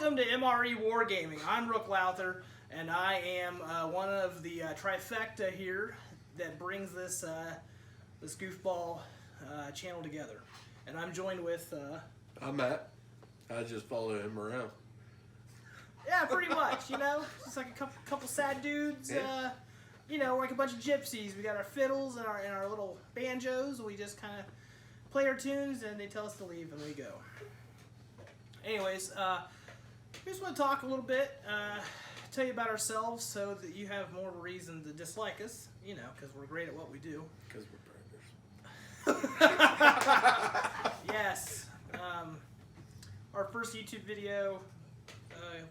Welcome to M.R.E. Wargaming. I'm Rook Louther, and I am one of the trifecta here that brings this this goofball channel together. And I'm joined with... I'm Matt. I just follow him around. Yeah, pretty much, you know? Just like a couple sad dudes. Yeah. You know, we're like a bunch of gypsies. We got our fiddles and our little banjos. We just kind of play our tunes, and they tell us to leave, and we go. Anyways, we just want to talk a little bit, tell you about ourselves so that you have more reason to dislike us, you know, because we're great at what we do. Because we're predators. Yes. Our first YouTube video,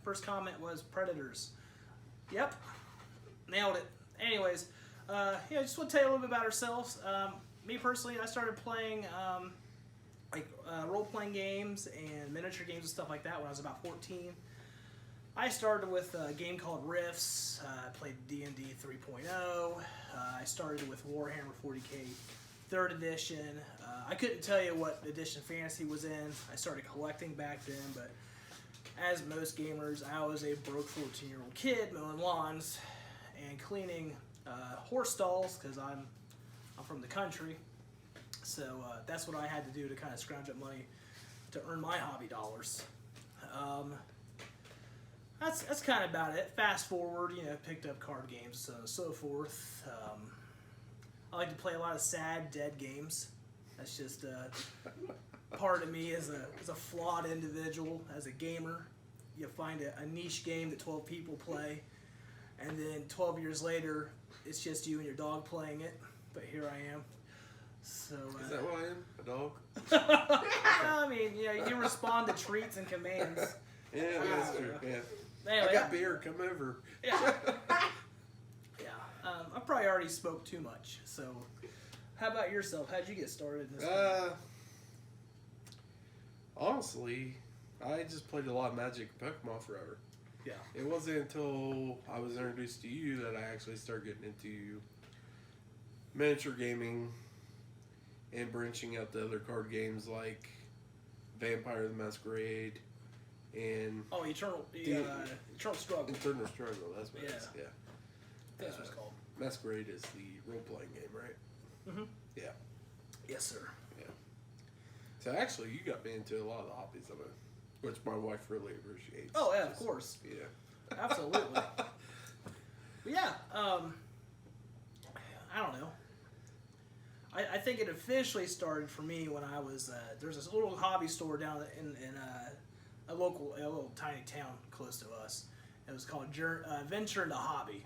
first comment was Predators. Yep. Nailed it. Anyways, yeah, I just want to tell you a little bit about ourselves. Me personally, I started playing role-playing games and miniature games and stuff like that when I was about 14. I started with a game called Rifts. I played D&D 3.0. I started with Warhammer 40k 3rd edition. I couldn't tell you what edition Fantasy was in. I started collecting back then, but as most gamers, I was a broke 14-year-old kid mowing lawns and cleaning horse stalls because I'm from the country. So that's what I had to do to kind of scrounge up money to earn my hobby dollars. That's kind of about it. Fast forward, you know, picked up card games, so on and so forth. I like to play a lot of sad, dead games. That's just part of me as a flawed individual, as a gamer. You find a niche game that 12 people play, and then 12 years later, it's just you and your dog playing it. But here I am. So, Is that why I am? A dog? I mean, you know, you respond to treats and commands. Yeah, that's true. Yeah. Anyway, I got beer. Come over. Yeah. Yeah. I probably already spoke too much. So, how about yourself? How'd you get started in this game? Honestly, I just played a lot of Magic and Pokemon forever. Yeah. It wasn't until I was introduced to you that I actually started getting into miniature gaming and branching out to other card games like Vampire the Masquerade and Eternal Struggle. Eternal Struggle, that's what it is. Yeah. That's what it's called. Masquerade is the role-playing game, right? Mm-hmm. Yeah. Yes, sir. Yeah. So actually, you got me into a lot of the hobbies of it, which my wife really appreciates. Oh, yeah, of course. Yeah. Absolutely. But yeah, I don't know. I think it officially started for me when I was there's this little hobby store down in a little tiny town close to us. It was called Venture into Hobby,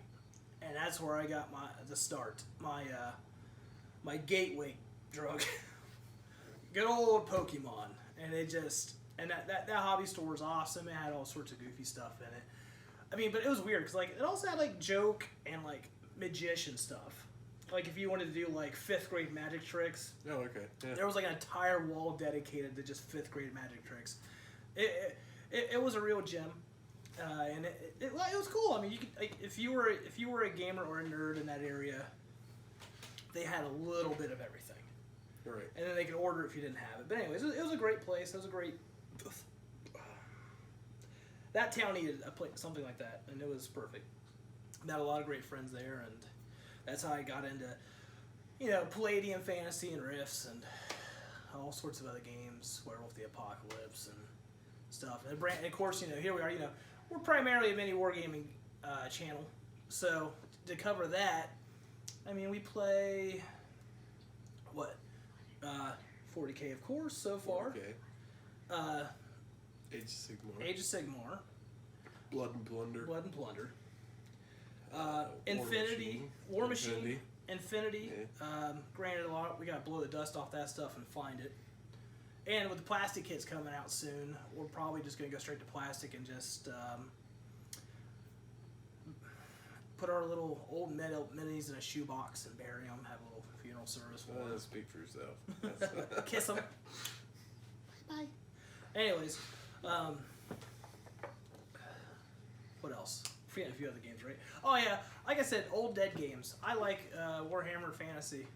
and that's where I got the start. My gateway drug. Good old Pokemon, and that hobby store was awesome. It had all sorts of goofy stuff in it. I mean, but it was weird because like it also had like joke and like magician stuff. Like if you wanted to do like 5th grade magic tricks. Oh, okay. Yeah. There was like an entire wall dedicated to just 5th grade magic tricks. It was a real gem, and it was cool. I mean, you could like, if you were a gamer or a nerd in that area, they had a little bit of everything. Right. And then they could order if you didn't have it. But anyways, it was a great place. It was a great. That town needed something like that, and it was perfect. Met a lot of great friends there, and that's how I got into, you know, Palladium Fantasy and Rifts and all sorts of other games, Werewolf the Apocalypse and stuff. And of course, you know, here we are, you know, we're primarily a mini wargaming channel. So to cover that, I mean, we play, what, 40k, of course, so far. Okay. Age of Sigmar. Age of Sigmar. Blood and Plunder. Blood and Plunder. Infinity, War Machine, Infinity. Yeah. Granted, we gotta blow the dust off that stuff and find it. And with the plastic kits coming out soon, we're probably just gonna go straight to plastic and just put our little old minis in a shoebox and bury them. Have a little funeral service for them. Speak for yourself. Kiss them. Bye. Anyways, what else? Forgetting a few other games, right? Oh yeah, like I said, old dead games. I like Warhammer Fantasy.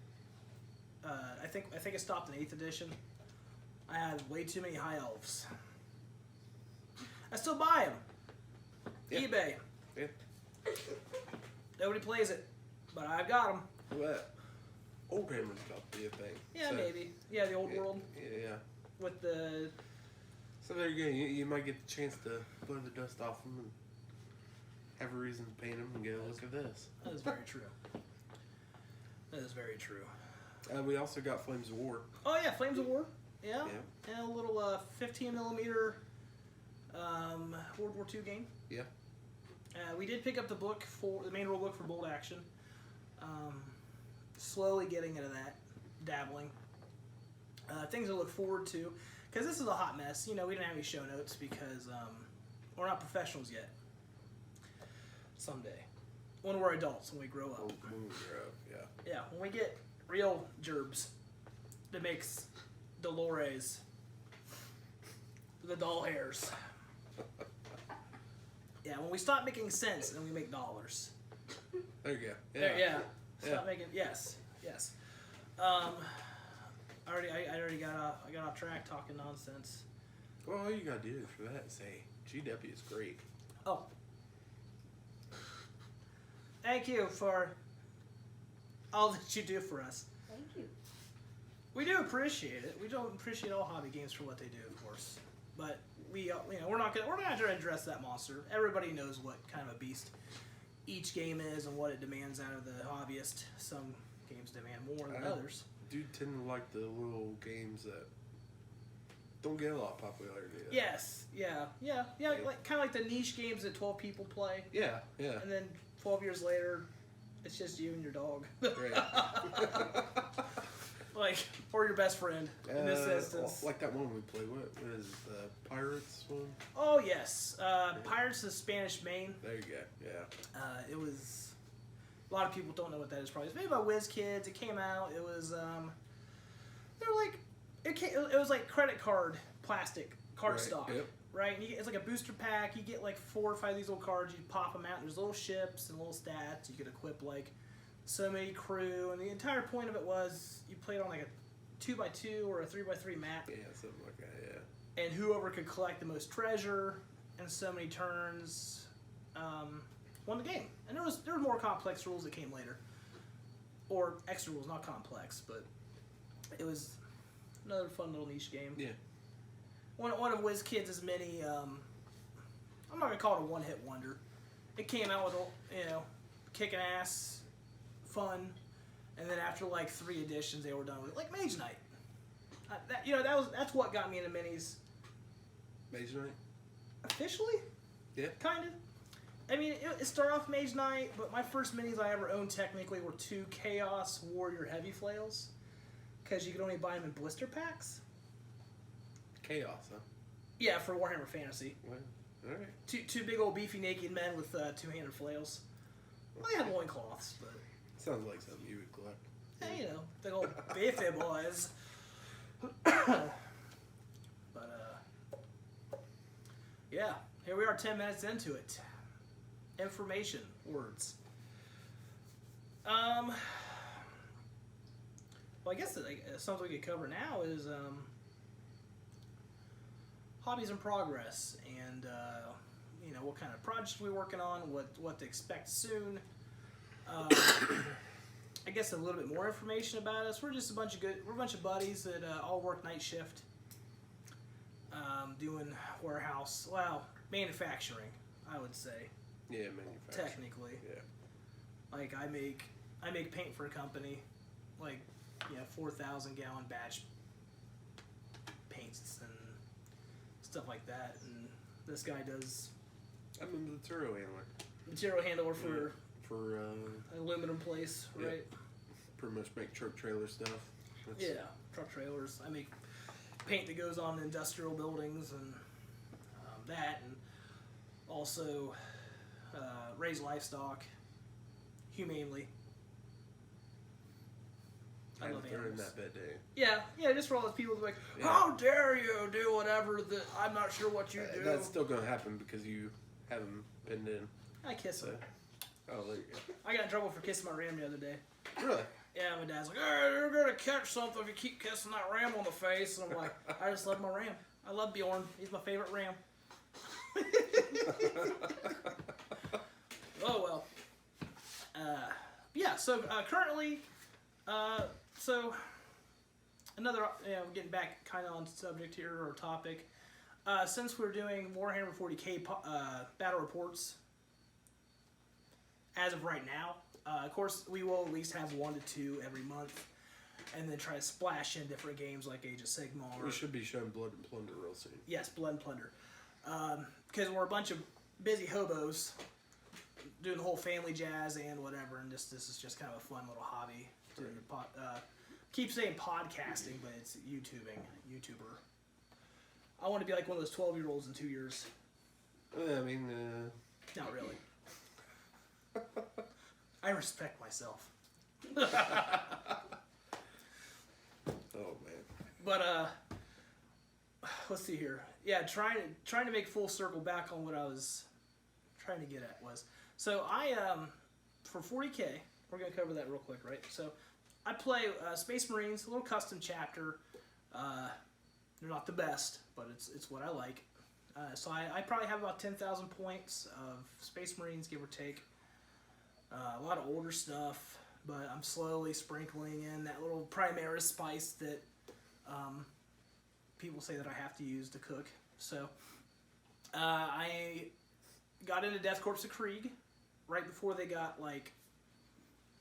I think it stopped in 8th edition. I had way too many high elves. I still buy them. Yeah. eBay. Yeah. Nobody plays it, but I've got them. Well, old hammers got to be a thing. Yeah, So, maybe. Yeah, the old yeah, world Yeah. with the. So there you go. You might get the chance to blow the dust off them and have a reason to paint them and go, look at this. That is very true. That is very true. We also got Flames of War. Oh yeah, Flames of War. Yeah. Yeah. And a little 15 millimeter World War II game. Yeah. We did pick up the book for the main rule book for Bolt Action. Slowly getting into that, dabbling. Things to look forward to, because this is a hot mess. You know, we didn't have any show notes because we're not professionals yet. Someday, when we're adults, when we grow up. When we grow up, yeah. Yeah, when we get real gerbs that makes Dolores the doll hairs. Yeah, when we stop making sense and we make dollars. There you go. Yeah. Yeah. Stop Yeah. making yes. I already got off track talking nonsense. Well, all you gotta do for that is say GW is great. Oh. Thank you for all that you do for us. Thank you. We do appreciate it. We don't appreciate all hobby games for what they do, of course. But we're not gonna try to address that monster. Everybody knows what kind of a beast each game is and what it demands out of the hobbyist. Some games demand more than others. Do tend to like the little games that don't get a lot of popularity. Yes, yeah, like kind of like the niche games that 12 people play, Yeah. and then 12 years later, it's just you and your dog. Right. Like, or your best friend in this instance. Like that one we played. What is the Pirates one? Oh yes, Pirates of Spanish Main. There you go. Yeah. It was. A lot of people don't know what that is. Probably it's made by Whiz Kids. It came out. It was. They're like. It was like credit card plastic cardstock, Yep. right? And it's like a booster pack. You get like 4 or 5 of these little cards. You pop them out. And there's little ships and little stats. You could equip like so many crew. And the entire point of it was you played on like a 2x2 or a 3x3 map. Yeah, something like that. Yeah. And whoever could collect the most treasure in so many turns won the game. And there were more complex rules that came later, or extra rules, not complex, but it was another fun little niche game. Yeah. One of Whiz Kids' many. I'm not gonna call it a one-hit wonder. It came out with kicking ass, fun, and then after like 3 editions, they were done with it. Like Mage Knight. That's what got me into minis. Mage Knight? Officially? Yeah. Kind of. I mean, it started off Mage Knight, but my first minis I ever owned technically were 2 Chaos Warrior Heavy Flails, because you could only buy them in blister packs. Chaos, huh? Yeah, for Warhammer Fantasy. Well, alright. Two big old beefy naked men with 2-handed flails. Well, they had loincloths, but Sounds like something you would collect. hey, big old beefy boys. But yeah, here we are 10 minutes into it. Information words. Well, I guess something we could cover now is hobbies in progress, and what kind of projects we're working on, what to expect soon. I guess a little bit more information about us. We're just a bunch of buddies that all work night shift, doing manufacturing, I would say. Yeah, manufacturing. Technically. Yeah. Like I make paint for a company, like 4,000 gallon batch paints and stuff like that. And this guy does I'm a material handler. material handler for For, an aluminum place, yeah. right? Pretty much make truck trailer stuff. Yeah, truck trailers. I make paint that goes on industrial buildings and that, and also raise livestock humanely. I love they're in animals. that bed day. Yeah, just for all those people that are like, Yeah. how dare you do whatever that I'm not sure what you do. That's still going to happen because you haven't pinned in. I kiss him. Oh, there you go. I got in trouble for kissing my ram the other day. Really? Yeah, my dad's like, hey, you're going to catch something if you keep kissing that ram on the face. And I'm like, I just love my ram. I love Bjorn. He's my favorite ram. Oh well. Yeah. So currently, so another, getting back kind of on subject here or topic. Since we're doing Warhammer 40k battle reports, as of right now, of course we will at least have 1 to 2 every month, and then try to splash in different games like Age of Sigmar. We should be showing Blood and Plunder real soon. Yes, Blood and Plunder. Because we're a bunch of busy hobos doing the whole family jazz and whatever, and this is just kind of a fun little hobby. Doing keep saying podcasting, but it's YouTuber. I want to be like one of those 12-year-olds in 2 years. I mean, Not really. I respect myself. oh man. But let's see here. Yeah, trying to make full circle back on what I was trying to get at was, so I for 40k, we're gonna cover that real quick, right? So I play Space Marines, a little custom chapter. They're not the best, but it's what I like. So I probably have about 10,000 points of Space Marines, give or take. A lot of older stuff, but I'm slowly sprinkling in that little Primaris spice that people say that I have to use to cook. So I got into Death Corps of Krieg right before they got like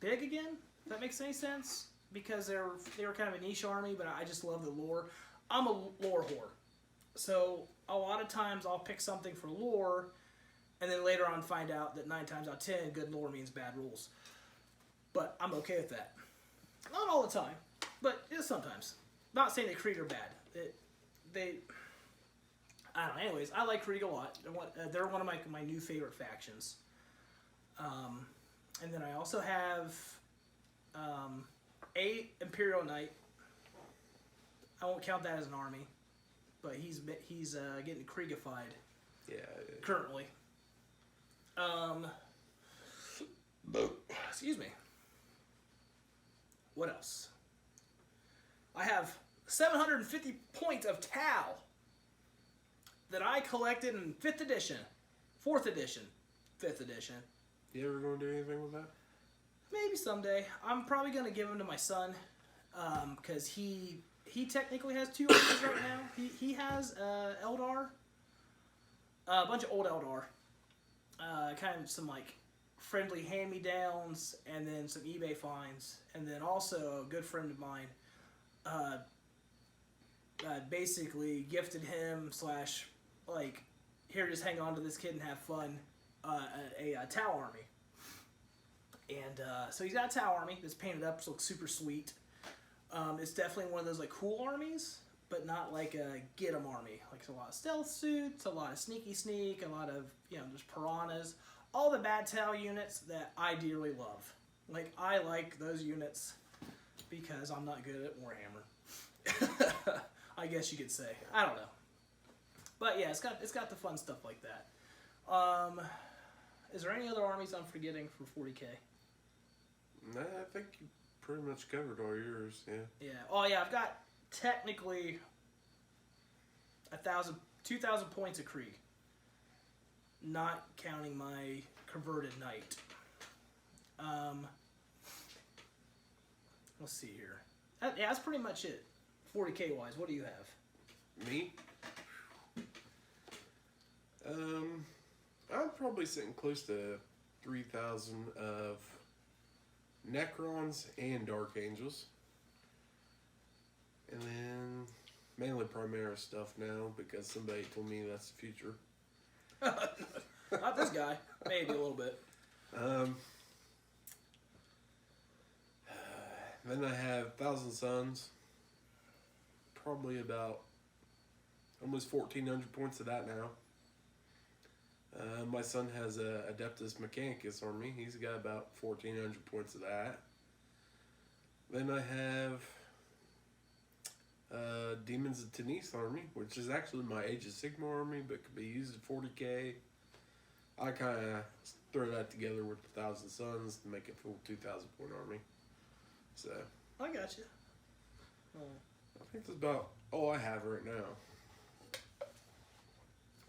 big again. If that makes any sense, because they were kind of a niche army, but I just love the lore. I'm a lore whore, so a lot of times I'll pick something for lore, and then later on find out that 9 times out of 10, good lore means bad rules. But I'm okay with that. Not all the time, but sometimes. Not saying that Krieg are bad. I don't know. Anyways, I like Krieg a lot. They're one of my new favorite factions. And then I also have a Imperial Knight. I won't count that as an army, but he's getting Kriegified. Yeah. Currently. Excuse me. What else? I have 750 points of Tau that I collected in 5th edition, 4th edition, 5th edition. You ever going to do anything with that? Maybe someday. I'm probably going to give them to my son, because he technically has 2 armies right now. He has Eldar, a bunch of old Eldar, kind of some like friendly hand-me-downs, and then some eBay finds, and then also a good friend of mine basically gifted him / like, here, just hang on to this kid and have fun, a Tau army. And so he's got a Tau army that's painted up, so looks super sweet. It's definitely one of those like cool armies, but not like a get 'em army. Like, it's a lot of stealth suits, a lot of sneaky sneak, a lot of, just piranhas. All the bad Tau units that I dearly love. Like, I like those units because I'm not good at Warhammer. I guess you could say. I don't know. But yeah, it's got the fun stuff like that. Is there any other armies I'm forgetting for 40k? Nah, I think you pretty much covered all yours, yeah. Yeah. Oh yeah, I've got technically 2,000 points of Krieg. Not counting my converted knight. Let's see here. Yeah, that's pretty much it. 40k wise, what do you have? Me? I'm probably sitting close to 3,000 of Necrons and Dark Angels. And then mainly Primaris stuff now because somebody told me that's the future. Not this guy. Maybe a little bit. Then I have Thousand Suns. Probably about almost 1,400 points of that now. My son has a Adeptus Mechanicus army. He's got about 1,400 points of that. Then I have Demons of Tennis army, which is actually my Age of Sigmar army, but could be used at 40k. I kind of throw that together with the Thousand Suns to make a full 2,000 point army. So I got you. I think that's about all I have right now.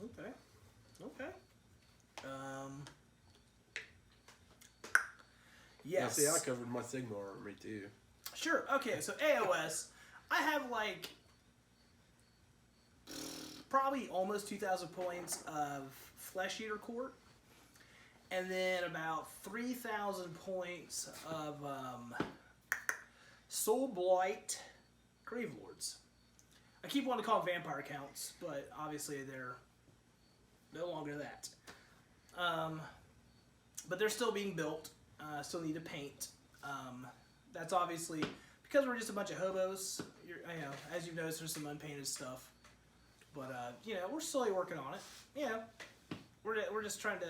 Okay. Okay. Yeah, Yes. see, I covered my Sigma army too. Sure. Okay. So AOS, I have like probably almost 2,000 points of Flesh Eater Court, and then about 3,000 points of Soul Blight Grave Lords. I keep wanting to call them vampire counts, but obviously they're no longer that. But they're still being built. Still need to paint. That's obviously because we're just a bunch of hobos. As you've noticed, there's some unpainted stuff. But we're slowly working on it. We're just trying to.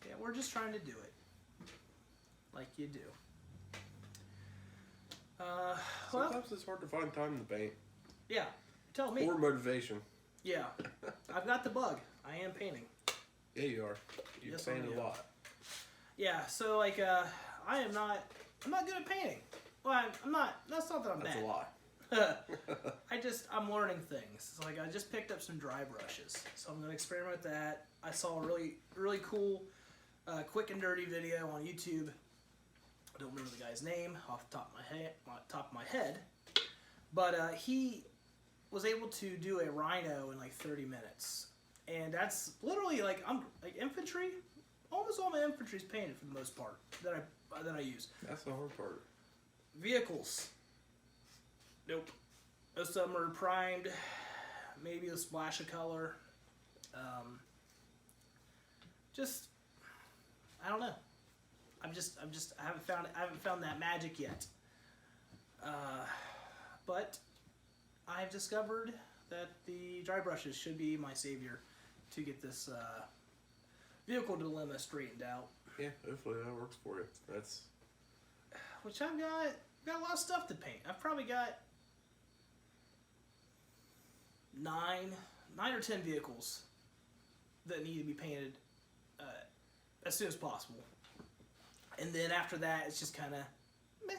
Yeah, we're just trying to do it, like you do. Sometimes it's hard to find time to paint. Yeah, tell me. Or motivation. Yeah, I've got the bug. I am painting. Yeah, you are. You Yes, paint I a am. lot. Yeah, so like I'm not good at painting. Well, I'm not. That's not that I'm That's bad. a lot. I'm learning things. So like I just picked up some dry brushes, so I'm gonna experiment with that. I saw a really cool, quick and dirty video on YouTube. I don't remember the guy's name off the top of my head, but he was able to do a rhino in like 30 minutes, and that's literally like infantry. Almost all my infantry is painted for the most part that I use. That's the hard part. Vehicles. Nope. Most of them are primed. Maybe a splash of color. Just, I don't know. I haven't found that magic yet. But I've discovered that the dry brushes should be my savior to get this vehicle dilemma straightened out. Yeah, hopefully that works for you. That's Which I've got a lot of stuff to paint. I've probably got 9 or 10 vehicles that need to be painted as soon as possible. And then after that, it's just kind of meh.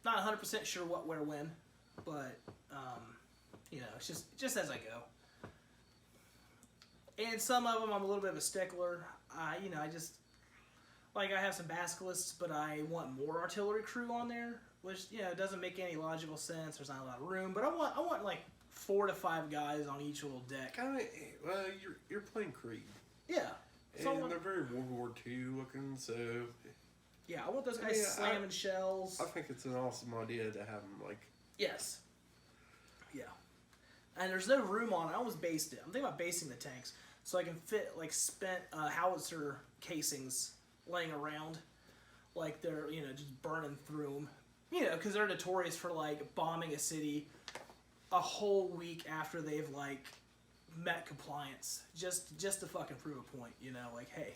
Not 100% sure what, where, when, but it's just as I go. And some of them I'm a little bit of a stickler. I just like I have some basilisks, but I want more artillery crew on there, which doesn't make any logical sense. There's not a lot of room, but I want like 4 to 5 guys on each little deck. kind of well. You're playing Creed, Yeah. So and they're very World War II looking. So yeah, I want those guys slamming shells. I think it's an awesome idea to have them like. Yes. Yeah. And there's no room on it. I almost based it. I'm thinking about basing the tanks so I can fit like spent howitzer casings laying around, like they're just burning through them. Because they're notorious for like bombing a city a whole week after they've like met compliance, just to fucking prove a point. Like hey,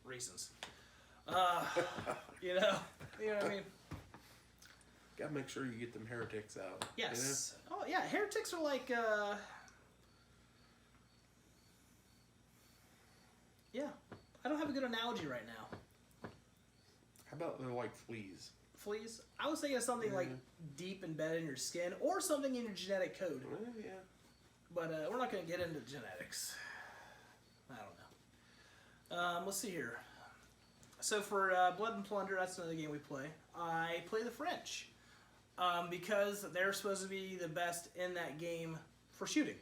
reasons. You know what I mean. Gotta make sure you get them heretics out. Yes. Oh yeah, heretics are like yeah. I don't have a good analogy right now. How about they're like fleas? Fleas? I was thinking of something like deep embedded in your skin or something in your genetic code. Yeah. But we're not going to get into genetics. I don't know. Let's see here. So for Blood and Plunder, that's another game we play. I play the French. Because they're supposed to be the best in that game for shooting.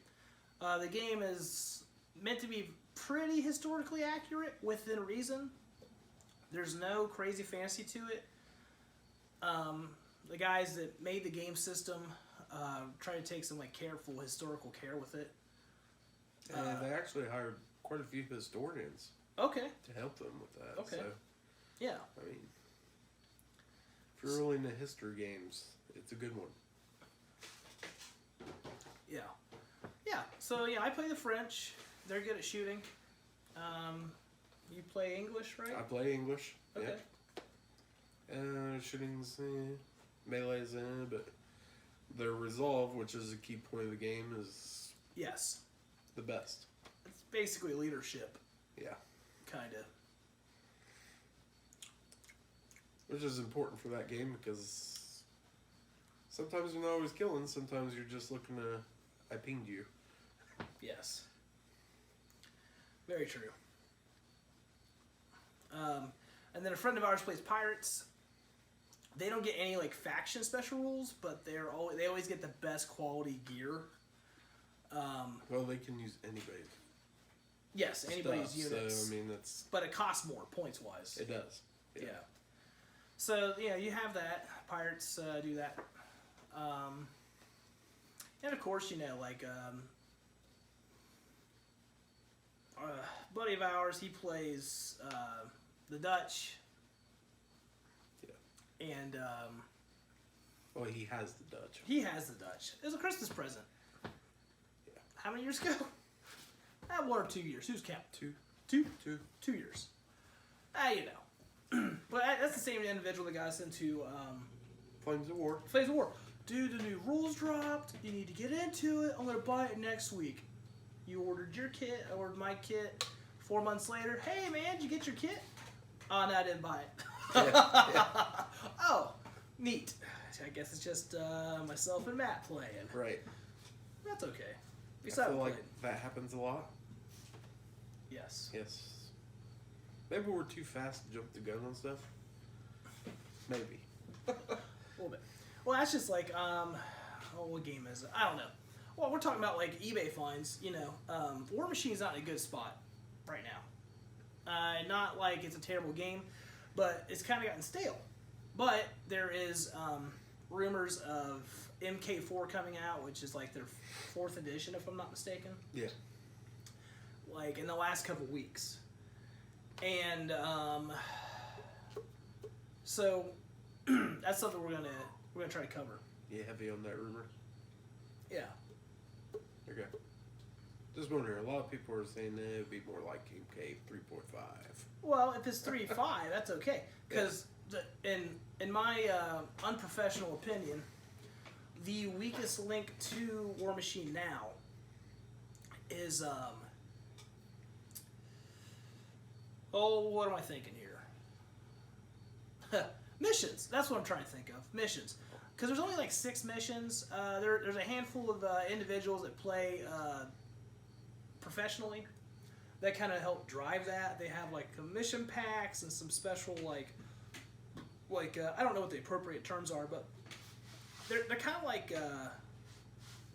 The game is meant to be pretty historically accurate within reason. There's no crazy fantasy to it. The guys that made the game system try to take some like careful historical care with it. And they actually hired quite a few historians Okay. to help them with that. Okay. So, Yeah. I mean, if you're really into history games, it's a good one. Yeah. Yeah. So yeah, I play the French. They're good at shooting. You play English, right? I play English. Okay. Yep. Shooting's melee's but their resolve, which is a key point of the game, is Yes. the best. It's basically leadership, Yeah. kind of. Which is important for that game because sometimes you're not always killing, sometimes you're just looking to, I pinged you. Yes. Very true. And then a friend of ours plays Pirates. They don't get any like faction special rules, but they always get the best quality gear. Well, they can use anybody's. Yes, anybody's stuff, units. So I mean, that's. But it costs more points wise. It does. Yeah. So you have that. Pirates do that. And of course, like a buddy of ours, he plays the Dutch. Yeah. And well, he has the Dutch. He has the Dutch. It was a Christmas present. Yeah. How many years ago? 1 or 2 years. Who's count? 2. 2? 2. 2 years. But that's the same individual that got us into Flames of War. Flames of War. Dude, the new rules dropped. You need to get into it. I'm going to buy it next week. You ordered your kit. I ordered my kit. 4 months later, hey, man, did you get your kit? Oh, no, I didn't buy it. Yeah. Oh, neat. I guess it's just myself and Matt playing. Right. That's okay. I feel like that happens a lot. Yes. Yes. Maybe we're too fast to jump the gun on stuff. Maybe. A little bit. Well, that's just like, what game is it? I don't know. Well, we're talking about like eBay finds. War Machine's not in a good spot right now. Not like it's a terrible game, but it's kind of gotten stale. But there is rumors of MK4 coming out, which is like their 4th edition, if I'm not mistaken. Yeah. Like in the last couple weeks. And so that's something we're gonna try to cover. Yeah, heavy on that rumor. Yeah. Okay. Just wondering, a lot of people are saying that it would be more like MK 3.5. Well, if it's 3.5, that's okay. Because in my unprofessional opinion, the weakest link to War Machine now is what am I thinking here? Missions. That's what I'm trying to think of. Missions. Because there's only like 6 missions. There's a handful of individuals that play professionally that kind of help drive that. They have like mission packs and some special like I don't know what the appropriate terms are, but they're kind of like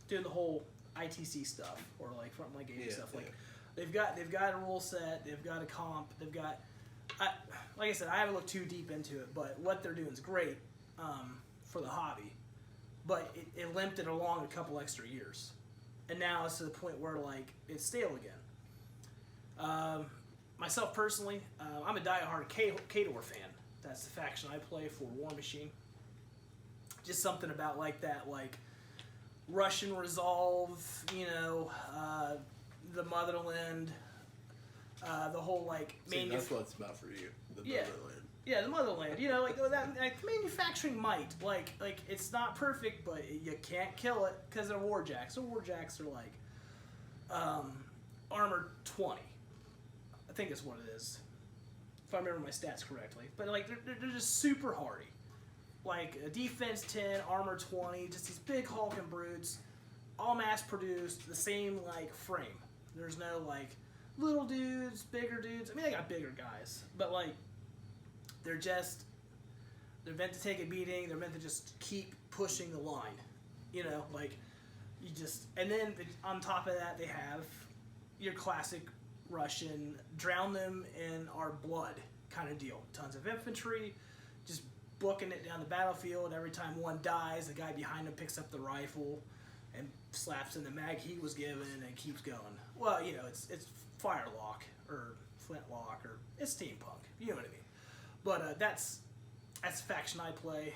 doing the whole ITC stuff or like frontline gaming stuff. Like they've got a rule set, they've got a comp, they've got. Like I said, I haven't looked too deep into it, but what they're doing is great for the hobby. But it limped it along a couple extra years, and now it's to the point where like it's stale again. Myself personally, I'm a diehard Kador fan. That's the faction I play for War Machine. Just something about like that, like Russian resolve, the motherland. The whole like that's what it's about for you, the motherland. Yeah, the motherland. Like that like manufacturing might like it's not perfect, but you can't kill it because they're warjacks. So warjacks are like armor 20. I think that's what it is, if I remember my stats correctly. But like they're just super hardy. Like a defense 10, armor 20, just these big hulking brutes, all mass produced, the same like frame. There's no like little dudes, bigger dudes. I mean, they got bigger guys, but like they're meant to take a beating. They're meant to just keep pushing the line, and then on top of that, they have your classic Russian drown them in our blood kind of deal. Tons of infantry, just booking it down the battlefield. Every time one dies, the guy behind him picks up the rifle and slaps in the mag he was given and keeps going. Well, it's Firelock or Flintlock or it's steampunk. You know what I mean? But that's the faction I play.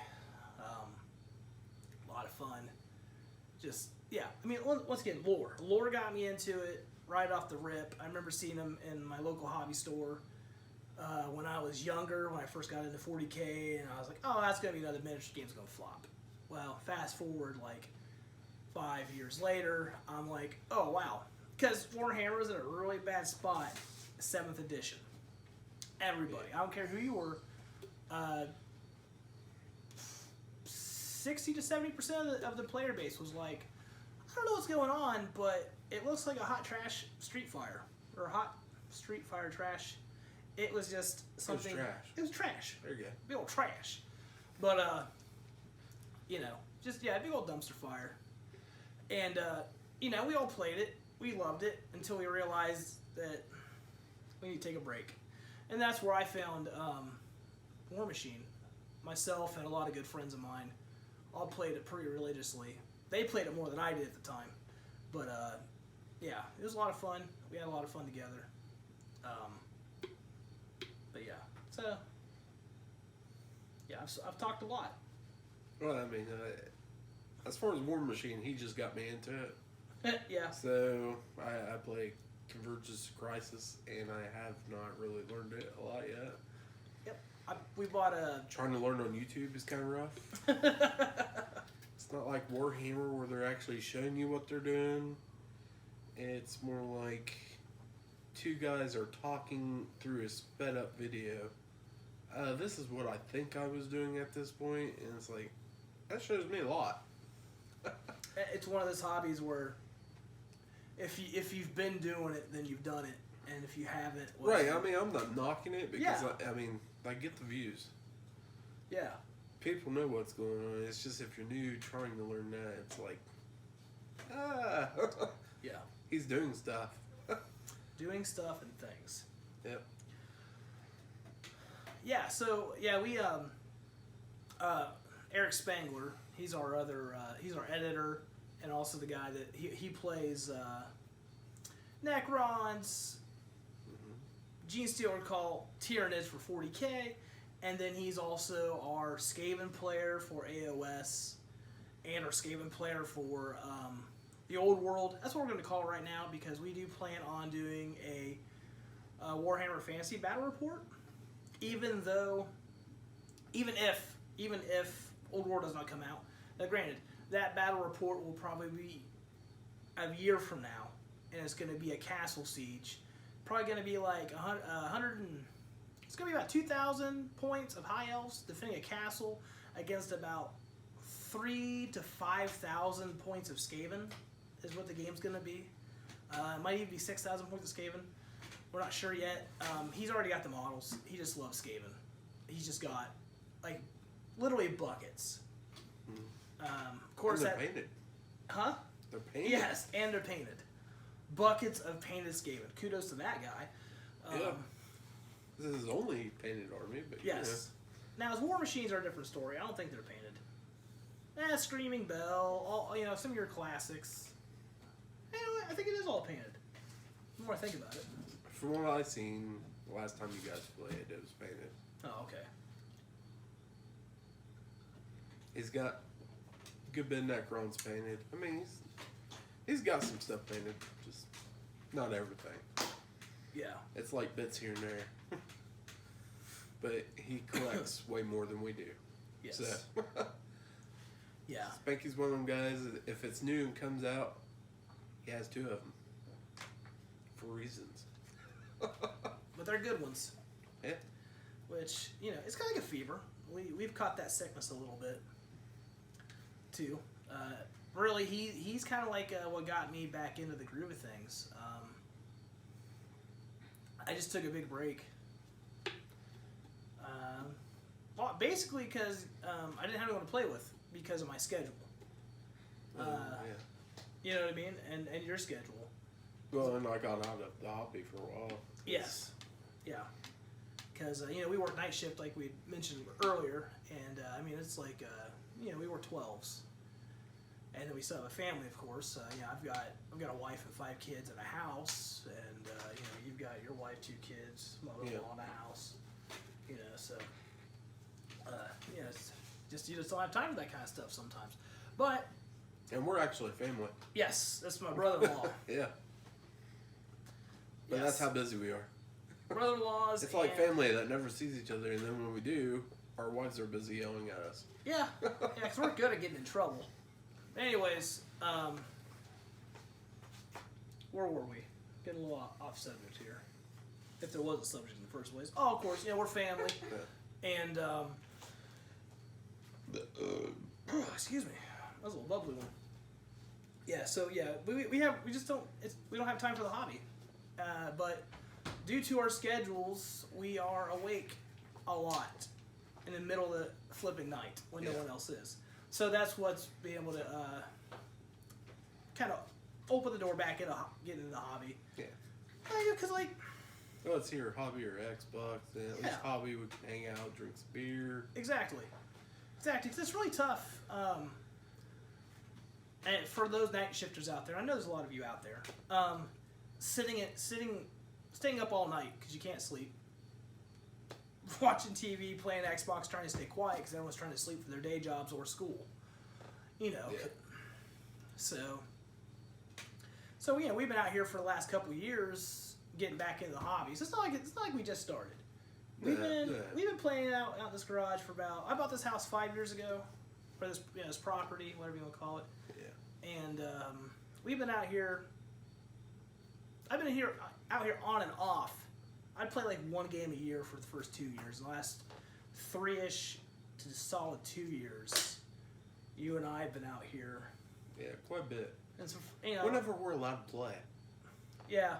A lot of fun. Just I mean, once again, lore. Lore got me into it right off the rip. I remember seeing them in my local hobby store when I was younger, when I first got into 40K, and I was like, oh, that's gonna be another miniature game's gonna flop. Well, fast forward like 5 years later, I'm like, oh wow. Because Warhammer was in a really bad spot, 7th edition. Everybody, I don't care who you were, 60 to 70% of the player base was like, I don't know what's going on, but it looks like a hot trash street fire or a hot street fire trash. It was just something. It was trash. It was trash. There you go. Big old trash. But just big old dumpster fire. And we all played it. We loved it until we realized that we need to take a break. And that's where I found War Machine. Myself and a lot of good friends of mine all played it pretty religiously. They played it more than I did at the time. But, it was a lot of fun. We had a lot of fun together. So, I've talked a lot. Well, I mean, as far as War Machine, he just got me into it. Yeah. So, I play Convergence Crisis, and I have not really learned it a lot yet. Yep. We bought a... Trying to learn on YouTube is kind of rough. It's not like Warhammer where they're actually showing you what they're doing. It's more like two guys are talking through a sped up video. This is what I think I was doing at this point, and it's like, that shows me a lot. It's one of those hobbies where if you've been doing it, then you've done it, and if you haven't... Well, right, I mean, I'm not knocking it because, I get the views. Yeah. People know what's going on. It's just if you're new trying to learn that, it's like, yeah. He's doing stuff. Doing stuff and things. Yep. Yeah, so, we, Eric Spangler, he's our editor, and also the guy that, he plays, Necrons, Gene Stealer Call, Tyrannid for 40K, and then he's also our Skaven player for AOS, and our Skaven player for, the Old World. That's what we're going to call it right now, because we do plan on doing a Warhammer Fantasy Battle Report. Even if Old World does not come out. Now, granted, that battle report will probably be a year from now, and it's going to be a castle siege. Probably going to be like 100 and... It's going to be about 2,000 points of High Elves defending a castle against about 3,000 to 5,000 points of Skaven is what the game's going to be. It might even be 6,000 points of Skaven. We're not sure yet. He's already got the models. He just loves Skaven. He's just got, like, literally buckets. Of course, and they're painted. Huh? They're painted. Yes, and they're painted. Buckets of painted Skaven. Kudos to that guy. Yeah. This is his only painted army, but yes. Now, his War Machines are a different story. I don't think they're painted. Screaming Bell, all some of your classics. Anyway, I think it is all painted. The more I think about it. From what I've seen, the last time you guys played, it was painted. Oh, okay. He's got a good bit of Necrons painted. I mean, he's got some stuff painted, just not everything. Yeah. It's like bits here and there. But he collects way more than we do. Yes. So, yeah. Spanky's one of them guys, if it's new and comes out, he has 2 of them. For reasons. But they're good ones. Yeah. Which, it's kind of like a fever. We've caught that sickness a little bit, too. Really, he's kind of like what got me back into the groove of things. I just took a big break. Basically because I didn't have anyone to play with because of my schedule. Yeah. You know what I mean? And your schedule. Well, and I got out of the hobby for a while. Yes. Yeah. Because, we work night shift like we mentioned earlier. And, it's like, we work 12s. And then we still have a family, of course. I've got a wife and 5 kids and a house. And, you've got your wife, 2 kids, mother-in-law in a house. So, it's just, you just don't have time for that kind of stuff sometimes. But... And we're actually family. Yes, that's my brother-in-law. Yeah. But that's how busy we are. Brother-in-laws. It's like family that never sees each other, and then when we do, our wives are busy yelling at us. Yeah, because we're good at getting in trouble. Anyways, where were we? Getting a little off subject here. If there was a subject in the first place. Oh, of course, we're family. And, excuse me. That was a little bubbly one. Yeah. So yeah, we just don't we don't have time for the hobby, but due to our schedules, we are awake a lot in the middle of the flipping night when no one else is. So that's what's being able to kind of open the door back into getting into the hobby. Yeah. Because like. Well, it's here, hobby or Xbox. And at least hobby, we can hang out, drink some beer. Exactly. 'Cause it's really tough. And for those night shifters out there, I know there's a lot of you out there. Staying up all night because you can't sleep. Watching TV, playing Xbox, trying to stay quiet because everyone's trying to sleep for their day jobs or school. You know. Yeah. So yeah, we've been out here for the last couple of years, getting back into the hobbies. It's not like we just started. We've been playing out in this garage for about. I bought this house 5 years ago, or this property, whatever you want to call it. Yeah. And we've been out here. I've been out here on and off. I'd play like one game a year for the first 2 years. The last 3-ish to solid 2 years, you and I have been out here. Yeah, quite a bit. And so, whenever we're allowed to play. Yeah.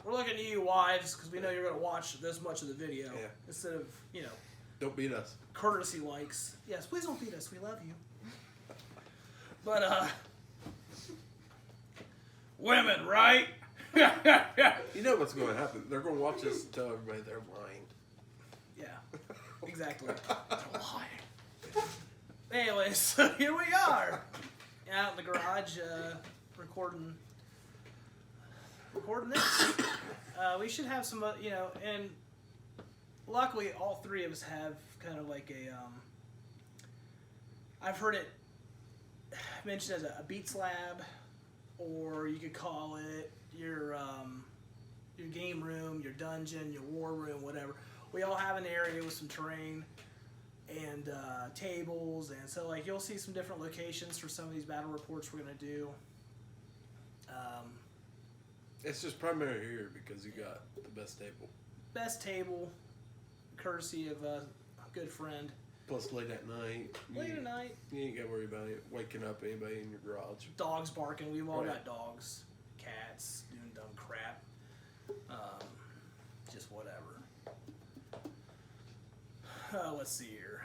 We're looking at you, wives, because we know you're going to watch this much of the video instead of, Don't beat us. Courtesy likes. Yes, please don't beat us. We love you. But, women, right? You know what's going to happen. They're going to watch this and tell everybody they're lying. Yeah, exactly. They're lying. Anyway, so here we are. Out in the garage, recording this. We should have some, and luckily all three of us have kind of like I've heard it mentioned as a Beats Lab, or you could call it your game room, your dungeon, your war room, whatever. We all have an area with some terrain and tables, and so like you'll see some different locations for some of these battle reports we're gonna do. It's just primary here because you got the best table. Best table, courtesy of a good friend. Plus late at night. Late at night. You ain't got to worry about it waking up anybody in your garage. Dogs barking. We've all got dogs. Cats doing dumb crap. Just whatever. Let's see here.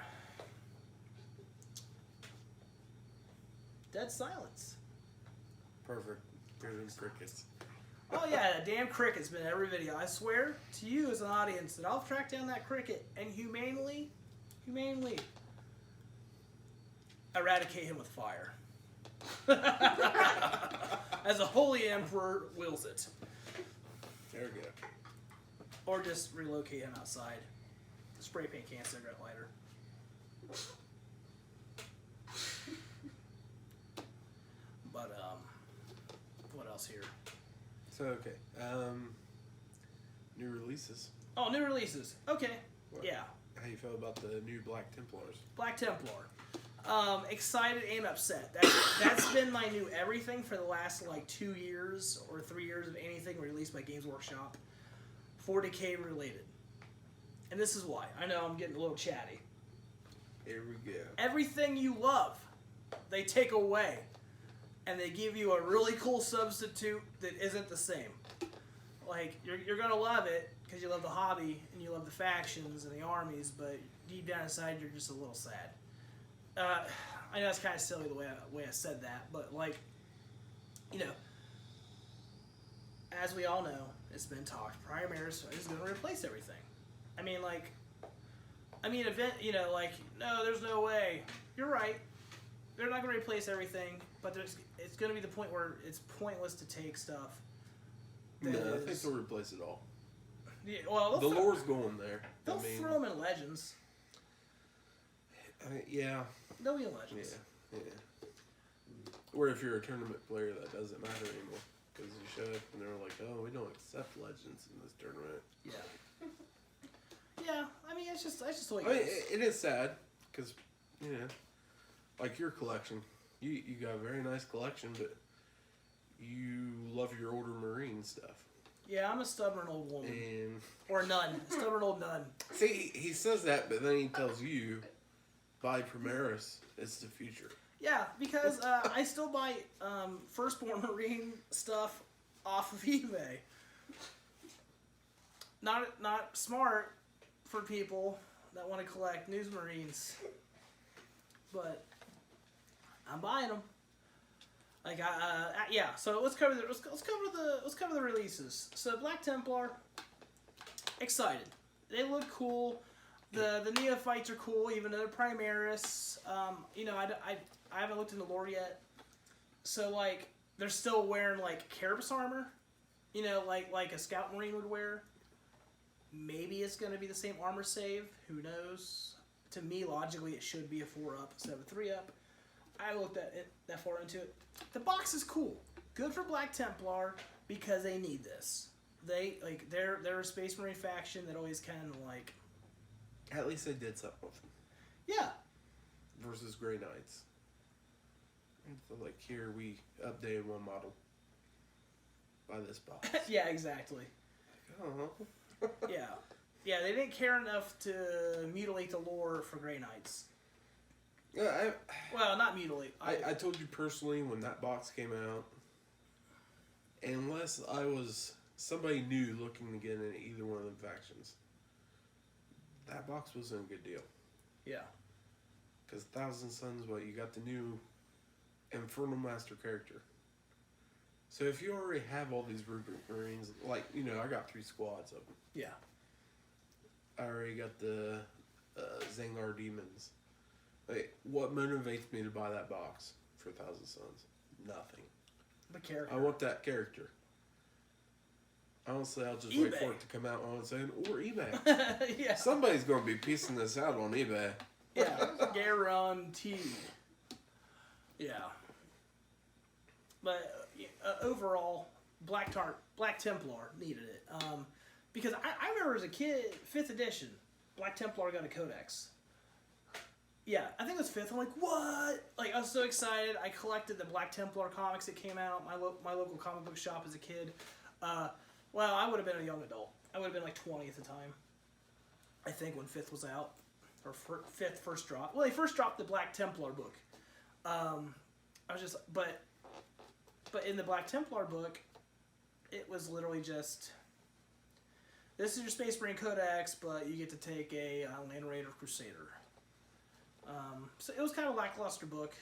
Dead silence. Perfect. Better than crickets. Oh yeah, that damn cricket's been in every video. I swear to you as an audience that I'll track down that cricket and humanely eradicate him with fire. As a holy emperor wills it. There we go. Or just relocate him outside. Spray paint can, cigarette lighter. But what else here? So okay, new releases. Oh, new releases. Okay, yeah. How you feel about the new Black Templars? Black Templar. Excited and upset. That's been my new everything for the last like 2 years or 3 years of anything released by Games Workshop, 40K related. And this is why. I know I'm getting a little chatty. Here we go. Everything you love, they take away. And they give you a really cool substitute that isn't the same. Like, you're going to love it because you love the hobby and you love the factions and the armies, but deep down inside you're just a little sad. I know it's kind of silly the way I said that, but like, as we all know, it's been talked, Primaris is going to replace everything. No, there's no way. You're right. They're not going to replace everything, but it's going to be the point where it's pointless to take stuff. No, I think they'll replace it all. Yeah, well, the lore's going there. They'll throw them in Legends. Yeah. They'll be in Legends. Yeah. Or if you're a tournament player, that doesn't matter anymore. Because you show up and they're like, oh, we don't accept Legends in this tournament. Yeah. Yeah, it's just the way it goes. It is sad, because, like your collection, you got a very nice collection, but you love your older Marine stuff. Yeah, I'm a stubborn old woman. And or a nun. Stubborn old nun. See, he says that, but then he tells you, buy Primaris, it's the future. Yeah, because I still buy Firstborn Marine stuff off of eBay. Not smart for people that want to collect News Marines, but I'm buying them. Like yeah. So let's cover the releases. So Black Templar, excited. They look cool. The neophytes are cool, even though they're Primaris. You know, I haven't looked into lore yet. So like they're still wearing like Carapace armor, you know, like a Scout Marine would wear. Maybe it's going to be the same armor save. Who knows? To me, logically, it should be a 4-up instead of a 3-up. I looked at it that far into it. The box is cool. Good for Black Templar because they need this. They're a Space Marine faction that always kind of like. At least they did something with them. Yeah. Versus Grey Knights. So like here we updated one model. By this box. Yeah, exactly. Oh. Yeah. Yeah, they didn't care enough to mutilate the lore for Grey Knights. Yeah, Well, not mutilate. I told you personally when that box came out, unless I was somebody new looking to get into either one of them factions, that box wasn't a good deal. Yeah. Because Thousand Suns, you got the new Infernal Master character. So if you already have all these Rubric Marines, like, you know, I got 3 squads of them. Yeah. I already got the Zangar Demons. Like, what motivates me to buy that box for Thousand Suns? Nothing. The character. I want that character. Honestly, I'll just eBay. wait for it to come out on sale or eBay. Yeah. Somebody's going to be piecing this out on eBay. Yeah. Guaranteed. Yeah. But overall, Black Templar needed it. Because I remember as a kid, 5th edition, Black Templar got a codex. Yeah, I think it was 5th. I'm like, what? Like, I was so excited. I collected the Black Templar comics that came out my local comic book shop as a kid. Well, I would have been a young adult. I would have been like 20 at the time. I think when 5th was out. Or 5th first drop. Well, they first dropped the Black Templar book. I was just... But in the Black Templar book, it was literally just... This is your Space Marine Codex, but you get to take a Land Raider Crusader. So it was kind of a lackluster book.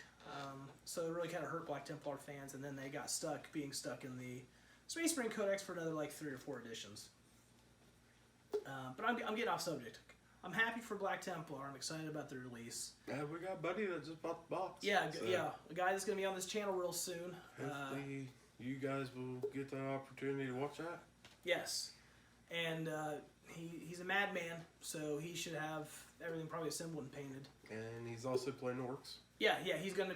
So it really kind of hurt Black Templar fans, and then they got being stuck in the Space Marine Codex for another like 3 or 4 editions. But I'm getting off subject. I'm happy for Black Templar. I'm excited about the release. Yeah, we got a buddy that just bought the box. Yeah, so yeah. A guy that's going to be on this channel real soon. Hopefully you guys will get the opportunity to watch that. Yes. And he's a madman, so he should have everything probably assembled and painted. And he's also playing orcs. Yeah, he's gonna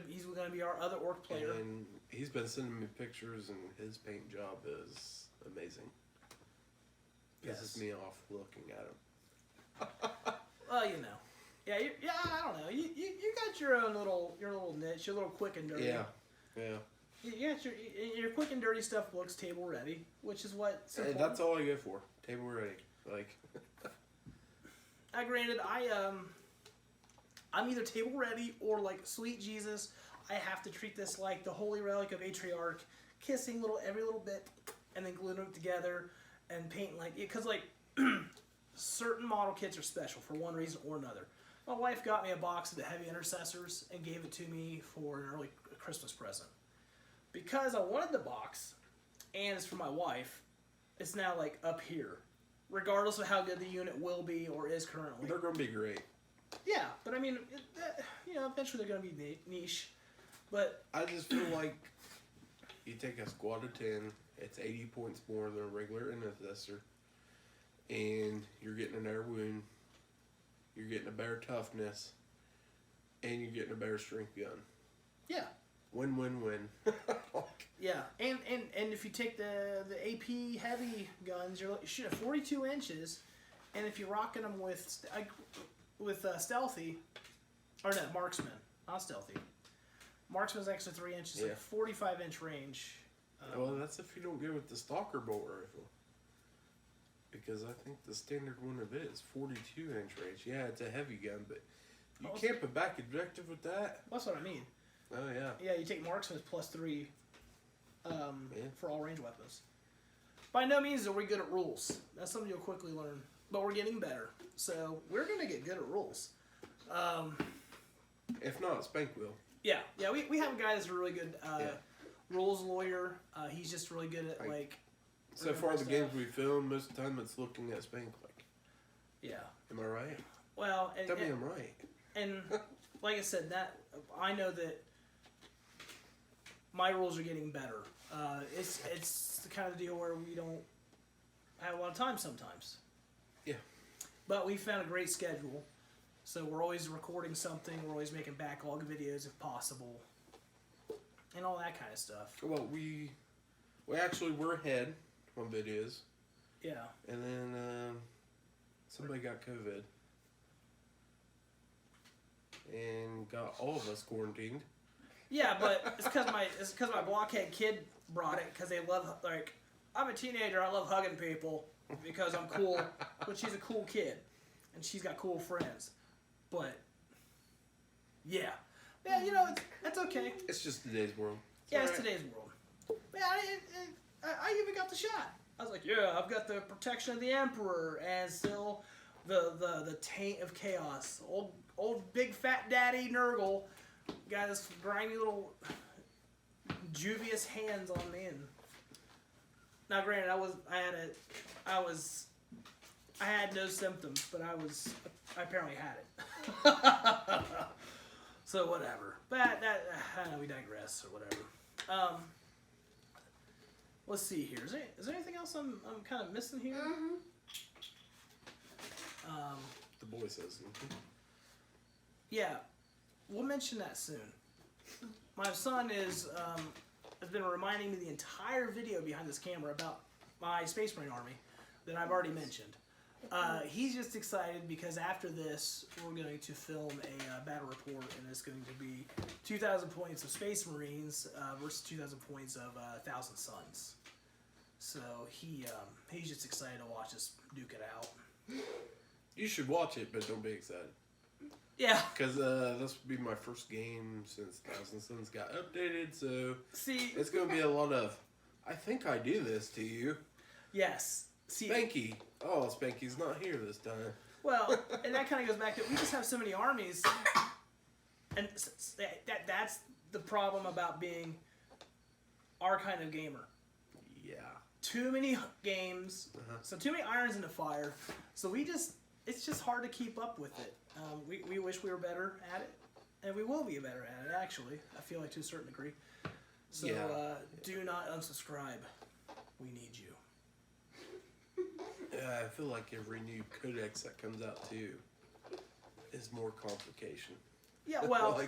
be our other orc player. And he's been sending me pictures, and his paint job is amazing. Pisses me off looking at him. Well, you know, yeah, I don't know. You got your own little niche, your little quick and dirty. Yeah. You got your quick and dirty stuff looks table ready, which is what. Hey, that's all I go for. Table ready. Like. Granted, I'm either table ready or like sweet Jesus. I have to treat this like the holy relic of Atriarch, kissing every little bit, and then gluing them together and painting like it. Because like certain model kits are special for one reason or another. My wife got me a box of the Heavy Intercessors and gave it to me for an early Christmas present. Because I wanted the box, and it's for my wife, it's now like up here. Regardless of how good the unit will be or is currently. They're going to be great. Yeah, but I mean, eventually they're going to be niche. But I just feel like you take a squad of 10, it's 80 points more than a regular intercessor, and you're getting an air wound, you're getting a better toughness, and you're getting a better strength gun. Yeah. Win. Yeah, and if you take the AP heavy guns, you're shooting at 42 inches, and if you're rocking them with stealthy, or no, marksman, not stealthy. Marksman's extra 3 inches, like 45-inch range. Well, that's if you don't go with the Stalker bolt rifle. Because I think the standard one of it is 42-inch range. Yeah, it's a heavy gun, but you camp a back objective with that. That's what I mean. Oh, yeah. Yeah, you take marksman +3 Yeah. for all range weapons. By no means are we good at rules. That's something you'll quickly learn. But we're getting better. So we're going to get good at rules. If not, Spank will. Yeah, we have a guy that's a really good rules lawyer. He's just really good at, So far, the games we film, most of the time it's looking at Spank. Yeah. Am I right? Well, Tell me I'm right. And like I said, that I know that my rules are getting better. It's the kind of deal where we don't have a lot of time sometimes. Yeah. But we found a great schedule, so we're always recording something. We're always making backlog videos if possible, and all that kind of stuff. Well, we actually were ahead on videos. Yeah. And then somebody got COVID. And got all of us quarantined. Yeah, but it's because my blockhead kid brought it because they love, like, I'm a teenager, I love hugging people because I'm cool, but she's a cool kid and she's got cool friends. But yeah, that's okay. It's just today's world. It's today's world. Yeah, I even got the shot. I was like, yeah, I've got the protection of the Emperor and still the taint of chaos. Old big fat daddy Nurgle got his grimy little juvious hands on me, and now granted I had no symptoms, but I apparently had it. So whatever. But I know we digress or whatever. Let's see here. Is there anything else I'm kind of missing here? The boy says. Yeah, we'll mention that soon. My son has been reminding me the entire video behind this camera about my Space Marine army that I've already mentioned. He's just excited because after this, we're going to film a battle report, and it's going to be 2,000 points of Space Marines versus 2,000 points of 1,000 Suns. So he's just excited to watch us duke it out. You should watch it, but don't be excited. Yeah. Because this will be my first game since 1,000 Suns got updated, so it's going to be a lot of, I think I do this to you. Yes. Spanky. Oh, Spanky's not here this time. Well, and that kind of goes back to, we just have so many armies, and that's the problem about being our kind of gamer. Yeah. Too many games, so too many irons in the fire, so it's just hard to keep up with it. We wish we were better at it, and we will be better at it, actually. I feel like to a certain degree. So do not unsubscribe. We need you. I feel like every new codex that comes out too is more complication. Yeah, well,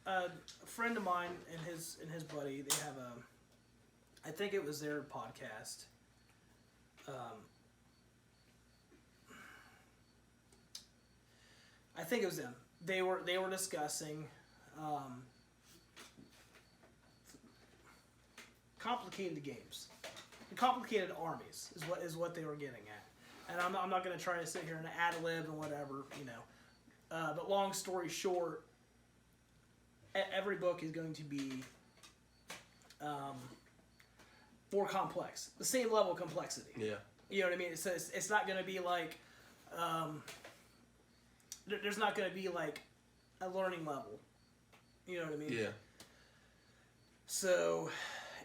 a friend of mine and his buddy, they have I think it was their podcast. I think it was them. They were discussing complicated games, complicated armies is what they were getting at. And I'm not going to try to sit here and ad-lib and whatever, but long story short, every book is going to be more complex, the same level of complexity. Yeah. You know what I mean? So it's not going to be like there's not going to be like a learning level. You know what I mean? Yeah. So,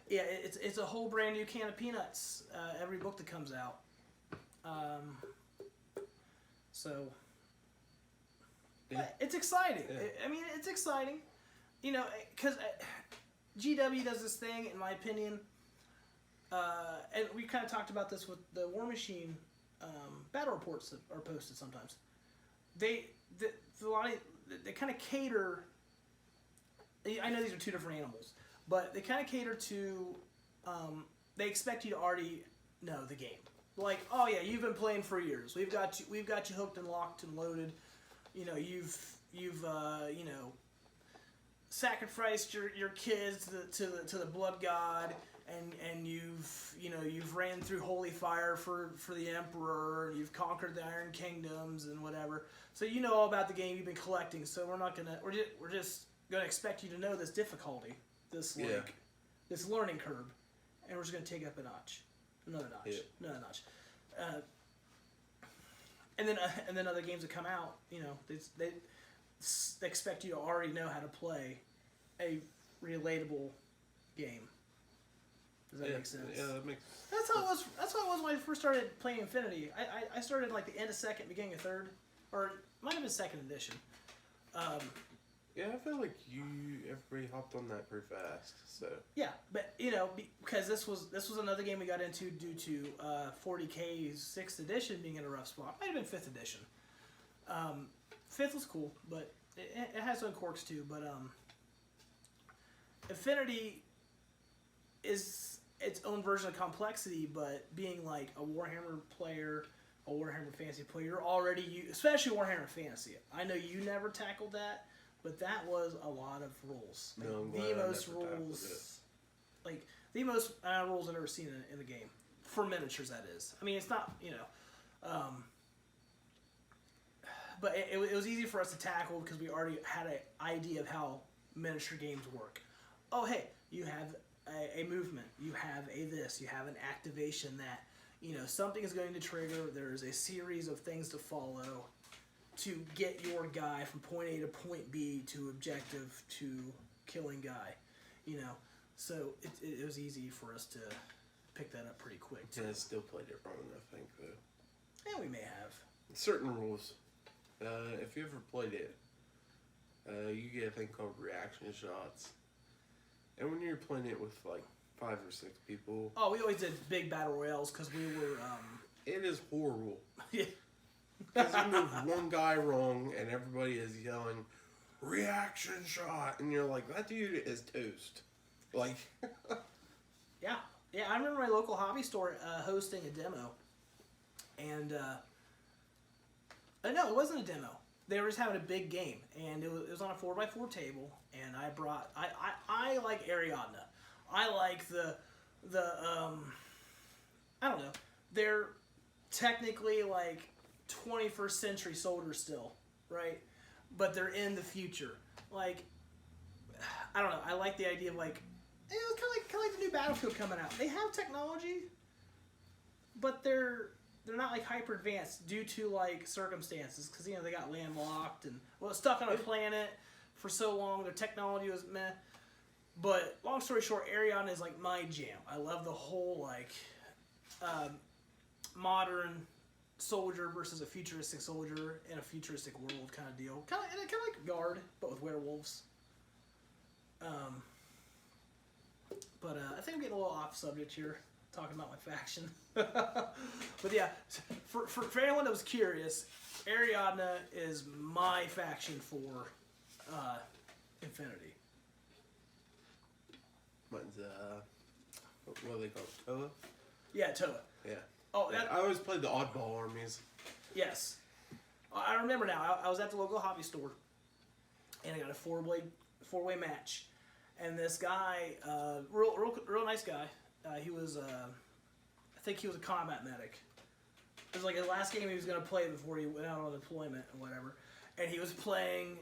yeah, it's a whole brand new can of peanuts. Every book that comes out. So, it's exciting. Yeah. I mean, it's exciting. Because GW does this thing, in my opinion, and we kind of talked about this with the War Machine battle reports that are posted sometimes. They kind of cater. I know these are two different animals, but they kind of cater to. They expect you to already know the game. Like, oh yeah, you've been playing for years. We've got you hooked and locked and loaded. You've sacrificed your kids to the blood god, and you've ran through holy fire for the Emperor, and you've conquered the Iron Kingdoms and whatever. So you know all about the game. You've been collecting. So we're just going to expect you to know this difficulty, this this learning curve, and we're just going to take it up a notch, another notch, another notch. And then other games that come out, they expect you to already know how to play a relatable game. Does that make sense? Yeah, that makes. That's how it was. That's how it was when I first started playing Infinity. I started like the end of second, beginning of third, or it might have been second edition. Yeah, I feel like everybody hopped on that pretty fast. So yeah, but because this was another game we got into due to 40K's 6th edition being in a rough spot. Might have been 5th edition. 5th was cool, but it has its own quirks too. But Infinity is its own version of complexity, but being like a Warhammer player, a Warhammer Fantasy player, you're already especially Warhammer Fantasy. I know you never tackled that. But that was a lot of rules. Like, no, the most rules, like the most rules I've ever seen in the game for miniatures. That is. I mean, it's not but it was easy for us to tackle because we already had an idea of how miniature games work. Oh, hey, you have a movement. You have this. You have an activation that something is going to trigger. There's a series of things to follow to get your guy from point A to point B to objective to killing guy, So it was easy for us to pick that up pretty quick. And I still played it wrong, I think, though. Yeah, we may have. Certain rules. If you ever played it, you get a thing called reaction shots. And when you're playing it with like 5 or 6 people... Oh, we always did big battle royales because we were... It is horrible. Yeah. Because you move one guy wrong and everybody is yelling, reaction shot! And you're like, that dude is toast. Like... Yeah. Yeah, I remember my local hobby store hosting a demo. And... no, it wasn't a demo. They were just having a big game. And it was on a 4x4 table. And I brought... I like Ariadna. I like the I don't know. They're technically like 21st century soldiers still, right? But they're in the future. Like, I don't know. I like the idea of like, it's kind of like the new Battlefield coming out. They have technology, but they're not like hyper advanced due to like circumstances because they got landlocked and stuck on a planet for so long. Their technology was meh. But long story short, Ariadna is like my jam. I love the whole like modern soldier versus a futuristic soldier in a futuristic world kind of deal. Kind of like Guard, but with werewolves. But I think I'm getting a little off subject here, talking about my faction. But yeah, for anyone that was curious, Ariadna is my faction for Infinity. Mine's, what are they called? Toa? Yeah, Toa. Yeah. Oh, I always played the oddball armies. Yes. I remember now. I was at the local hobby store, and I got a four-way match. And this guy, real nice guy, he was, I think he was a combat medic. It was like the last game he was going to play before he went out on deployment and whatever. And he was playing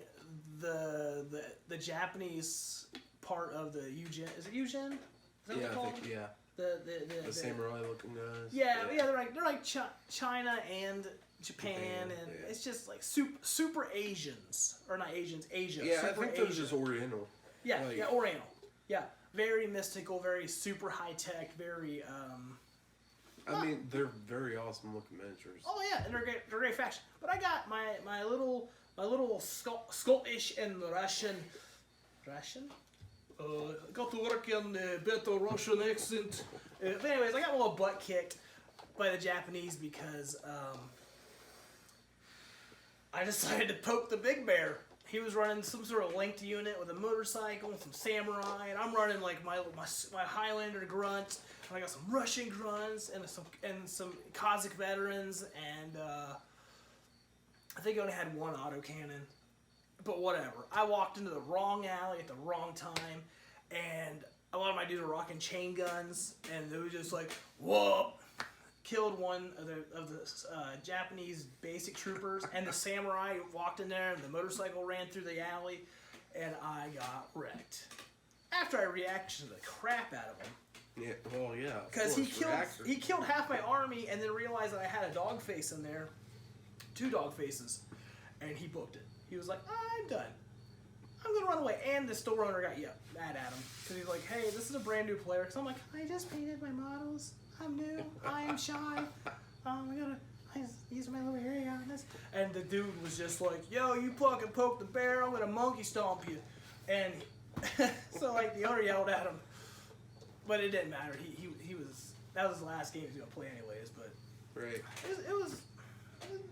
the Japanese part of the Eugen. Is it Eugen? Is that what they're called? I think, yeah. The samurai looking guys. Yeah, they're like China and Japan and yeah. It's just like super Asians, or not Asians, Asia. Yeah, super I think those just Oriental. Yeah, like, yeah, Oriental. Yeah, very mystical, very super high tech, very. I mean, they're very awesome looking miniatures. Oh yeah, and they're great faction. But I got my little Scottish and Russian. Got to work in better Russian accent. But anyways, I got a little butt kicked by the Japanese because I decided to poke the big bear. He was running some sort of linked unit with a motorcycle and some samurai, and I'm running like my Highlander grunts, and I got some Russian grunts and some Kazakh veterans, and I think I only had one autocannon. But whatever. I walked into the wrong alley at the wrong time, and a lot of my dudes were rocking chain guns, and they were just like, whoop! Killed one of the Japanese basic troopers, and the samurai walked in there, and the motorcycle ran through the alley, and I got wrecked. After I reacted the crap out of him. Yeah, well, yeah. Because he killed half my army and then realized that I had a dog face in there. 2 dog faces. And he booked it. He was like, I'm done. I'm going to run away. And the store owner got mad at him. Because he's like, hey, this is a brand new player. Because I'm like, I just painted my models. I'm new. I am shy. I use my little area on this. And the dude was just like, yo, you fucking poke the bear. I'm going to monkey stomp you. And so, like, the owner yelled at him. But it didn't matter. He was, that was the last game he was going to play anyways. But right.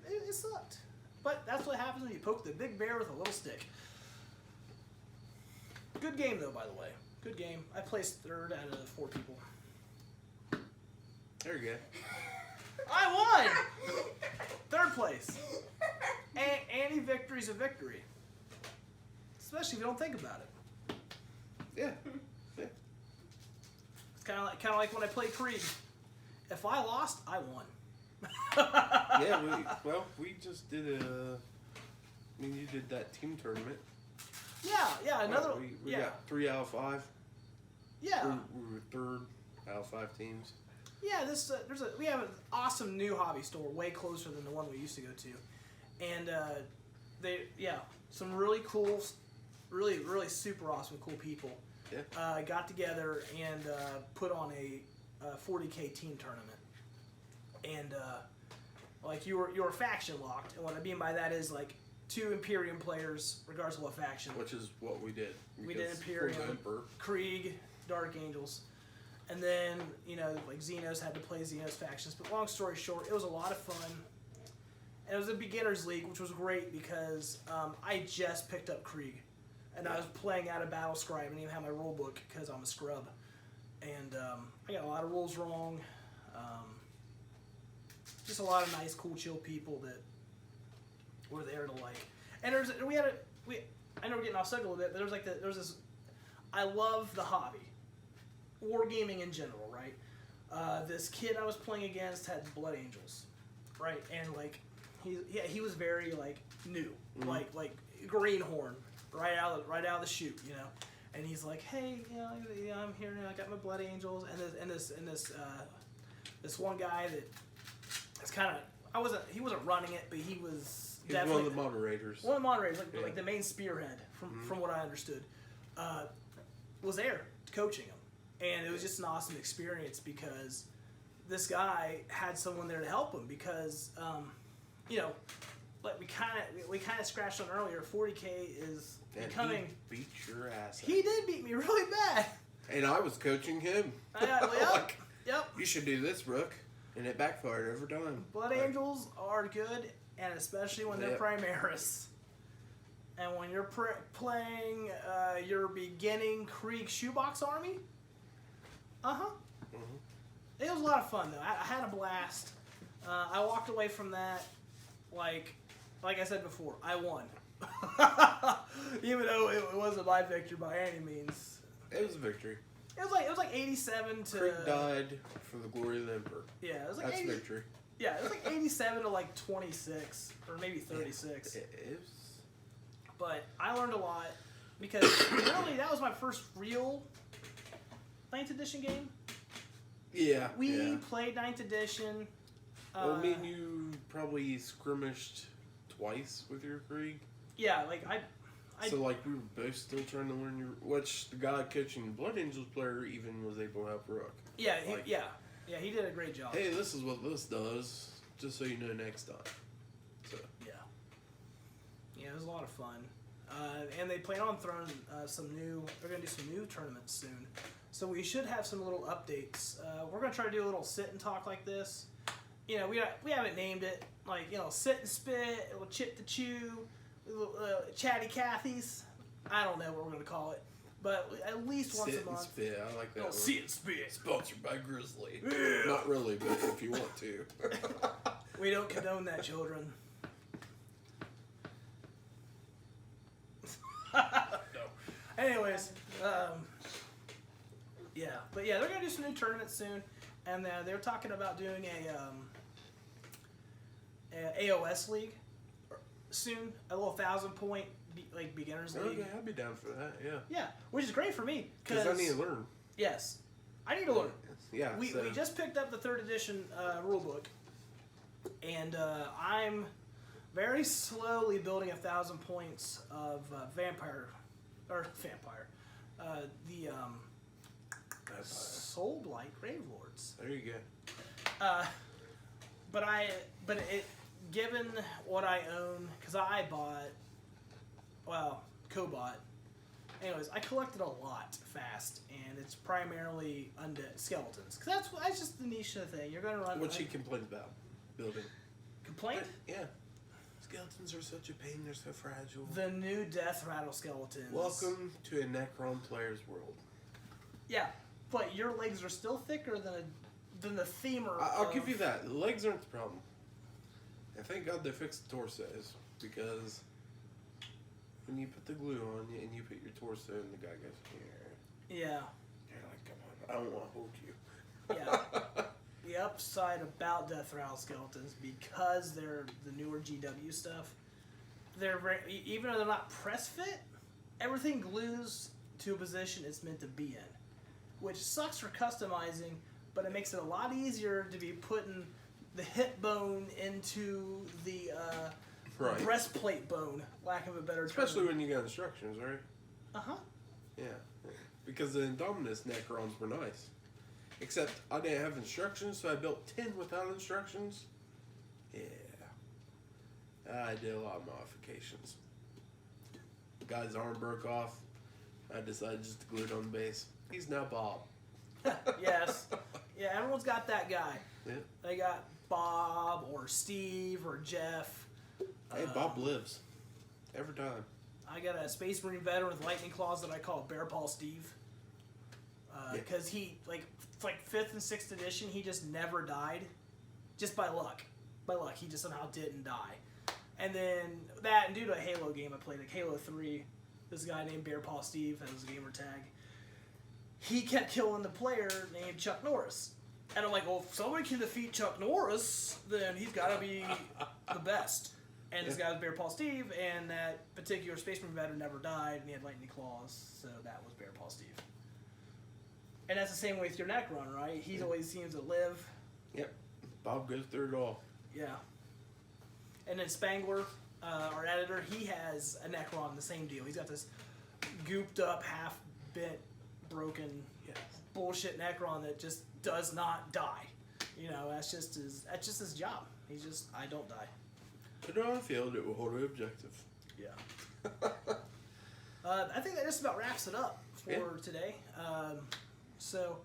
It sucked. But that's what happens when you poke the big bear with a little stick. Good game, though, by the way. Good game. I placed 3rd out of 4 people. There you go. I won! 3rd place. Any victory's a victory. Especially if you don't think about it. Yeah. Yeah. It's kind of like when I played Krieg. If I lost, I won. Yeah, we just did you did that team tournament. Yeah, another. We got 3 out of 5. Yeah. We were 3rd out of 5 teams. Yeah, we have an awesome new hobby store, way closer than the one we used to go to, and some really cool, really super awesome, cool people. Yeah. Got together and put on a 40K team tournament, and like you were faction locked, and what I mean by that is like 2 Imperium players, regardless of what faction. Which is what we did. We did Imperium, Krieg, Dark Angels. And then, like Xenos had to play Xenos factions. But long story short, it was a lot of fun. And it was a beginner's league, which was great because I just picked up Krieg. And I was playing out of Battle Scribe and even have my rule book because I'm a scrub. And I got a lot of rules wrong. Just a lot of nice, cool, chill people that were there to like. And I know we're getting off subject a little bit, but there's this. I love the hobby. Wargaming in general, right? This kid I was playing against had Blood Angels, right? And like, he was very like new, like greenhorn, right out of the chute, And he's like, hey, I'm here now. I got my Blood Angels, and this one guy that it's kind of he wasn't running it, but he was definitely one of the moderators. One of the moderators, like the main spearhead, from what I understood, was there coaching him. And it was just an awesome experience because this guy had someone there to help him because, like we kind of scratched on earlier. 40K is becoming. He beat your ass. He did beat me really bad. And I was coaching him. Yep. You should do this, Brooke, and it backfired every time. Blood Angels are good, and especially when they're Primaris. And when you're playing your beginning Krieg shoebox army. It was a lot of fun though. I had a blast. I walked away from that like I said before, I won. Even though it wasn't my victory by any means. It was a victory. It was like 87 to. Krieg died for the glory of the Emperor. Yeah, it was like that's victory. Yeah, it was like 87 to like 26 or maybe 36. It is. But I learned a lot because really that was my first real 9th edition game. Yeah. We played 9th edition. Well, me and you probably skirmished twice with your Krieg. Yeah, like I so like we were both still trying to learn which the guy coaching the Blood Angels player even was able to help Rook. Yeah, he did a great job. Hey, this is what this does, just so you know next time. So. Yeah, it was a lot of fun. And they plan on throwing they're going to do some new tournaments soon. So we should have some little updates. We're going to try to do a little sit and talk like this. We haven't named it. Like, sit and spit, a little chip to chew, little, chatty Cathy's. I don't know what we're going to call it. But at least once a month. Sit and spit, I like that word. Sit and spit. Sponsored by Grizzly. Yeah. Not really, but if you want to. We don't condone that, children. No. Anyways, but they're gonna do some new tournaments soon, and they're talking about doing a AOS league soon, a little 1,000 point like beginners league. Okay, I'd be down for that. Yeah. Yeah, which is great for me Because I need to learn. Yes, I need to learn. Yeah. We just picked up the 3rd edition rule book, and I'm very slowly building 1,000 points of vampire. The Soul Blight Grave Lords. There you go. But given what I own, because I co-bought. Anyways, I collected a lot fast, and it's primarily undead skeletons. Because that's just the niche of the thing. You're gonna run. What she complained about building. Complaint? Yeah. Skeletons are such a pain. They're so fragile. The new death rattle skeletons. Welcome to a Necron player's world. Yeah, but your legs are still thicker than the femur. I'll give you that. The legs aren't the problem. And thank God they fixed the torsos, because when you put the glue on and you put your torso and the guy goes here. Yeah. You're like, come on, I don't want to hold you. Yeah. The upside about death rattle skeletons, because they're the newer GW stuff, they're even though they're not press fit, everything glues to a position it's meant to be in, which sucks for customizing, but it makes it a lot easier to be putting the hip bone into the breastplate bone, lack of a better term. Especially when you got instructions, right? Uh-huh. Yeah. Because the Indominus Necrons were nice. Except I didn't have instructions, so I built 10 without instructions. Yeah. I did a lot of modifications. The guy's arm broke off. I decided just to glue it on the base. He's now Bob. Yes. Yeah, everyone's got that guy. Yeah. They got Bob or Steve or Jeff. Hey, Bob lives. Every time. I got a Space Marine veteran with lightning claws that I call Bear Paw Steve. Because he, like 5th and 6th edition, he just never died. Just by luck. By luck, he just somehow didn't die. And then that, and due to a Halo game I played, like Halo 3, this guy named Bear Paw Steve, that was his gamer tag, he kept killing the player named Chuck Norris. And I'm like, well, if somebody can defeat Chuck Norris, then he's got to be the best. And this guy was Bear Paw Steve, and that particular Space Marine veteran never died, and he had lightning claws, so that was Bear Paw Steve. And that's the same way with your Necron, right? He always seems to live. Yep. Bob goes through it all. Yeah. And then Spangler, our editor, he has a Necron, the same deal. He's got this gooped up, half-bent, broken bullshit Necron that just does not die. You know, that's just his job. He's just, I don't die. Put it on the field, it will hold an objective. Yeah. I think that just about wraps it up for today. So,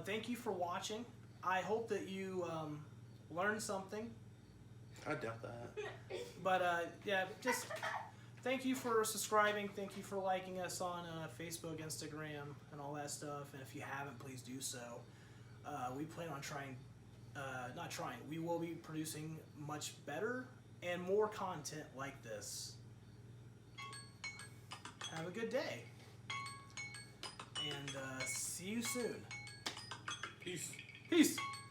thank you for watching. I hope that you learned something. I doubt that. But, yeah, just thank you for subscribing. Thank you for liking us on Facebook, Instagram, and all that stuff. And if you haven't, please do so. We plan on we will be producing much better and more content like this. Have a good day. And see you soon. Peace. Peace.